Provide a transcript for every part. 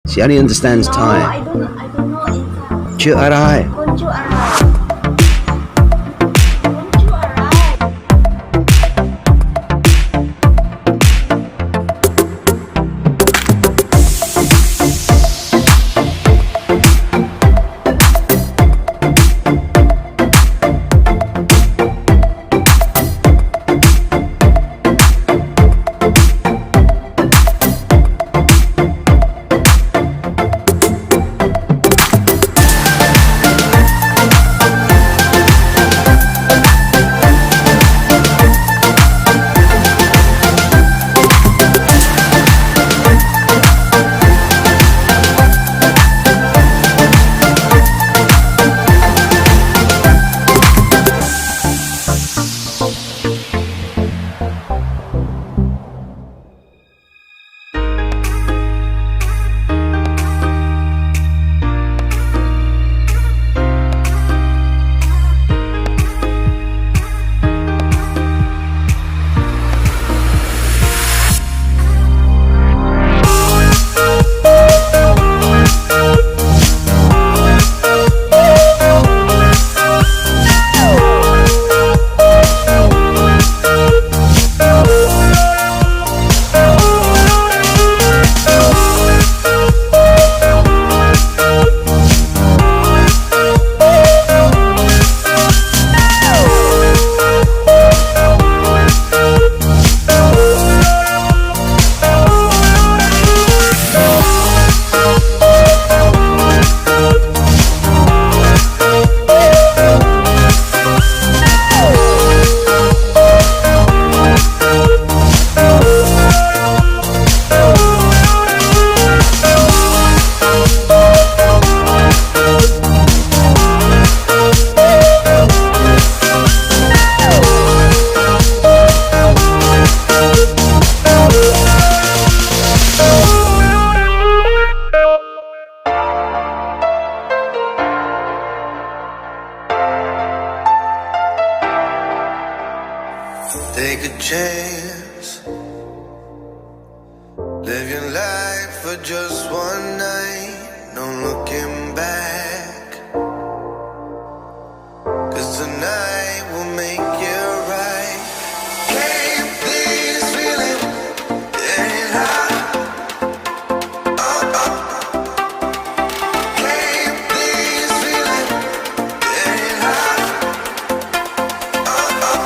She only understands Thai. I don't know it. Chưa arai. Konju arai. Konju arai. Take a chance, live your life for just one night, no looking back. 'Cause tonight will make you right. Can't please feeling, getting high. Oh, oh. Can't please feeling, getting high. Oh, oh.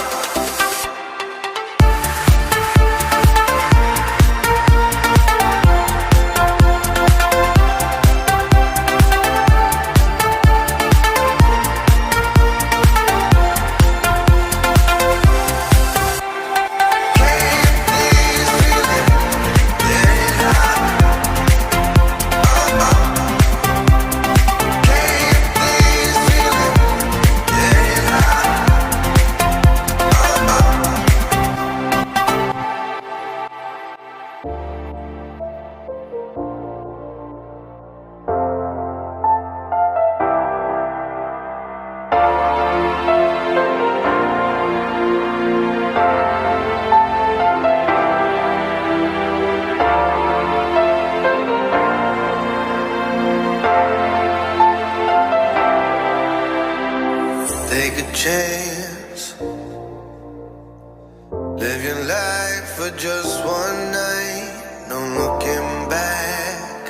Take a chance, live your life for just one night, no looking back.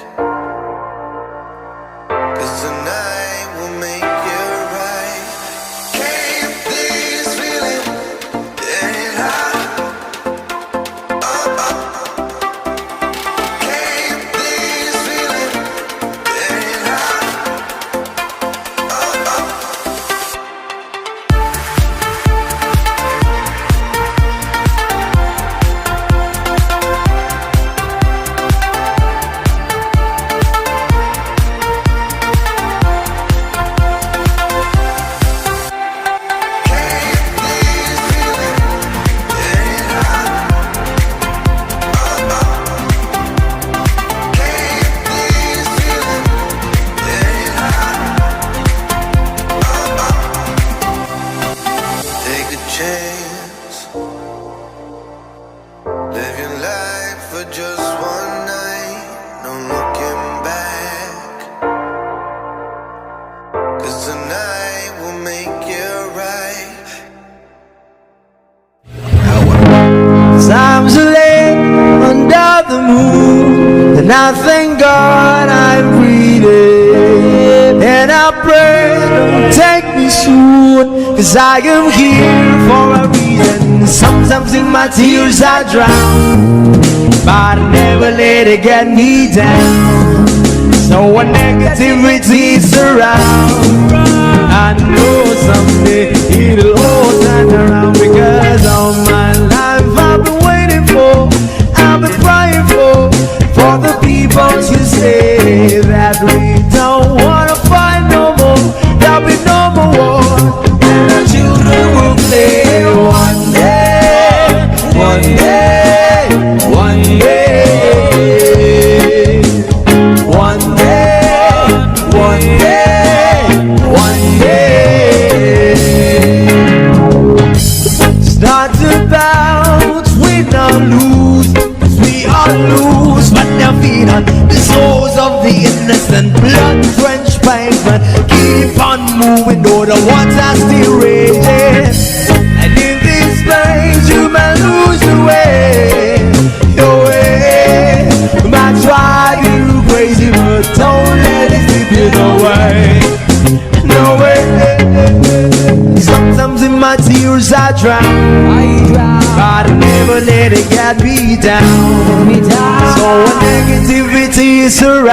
I thank God I'm breathing, and I pray don't take me soon, 'cause I am here for a reason. Sometimes in my tears I drown, but I never let it get me down. So when negativity is around, I know someday it'll all turn around, because all my life I've been waiting for, I've been crying for the people to say that we don't wanna fight no more, there'll be no more war, and our children will play one day, one day, one day, one day, one day, one day. It's not about win or lose, 'cause we all lose, but they're feed on the souls of the innocent, blood-drenched pavement. Keep on moving, though the water's still raging. And in this place you may lose the way, your way. Might drive you crazy, but don't let it slip you away. No way. Sometimes in my tears I drown, but I never let it get me down. So when negativity is around,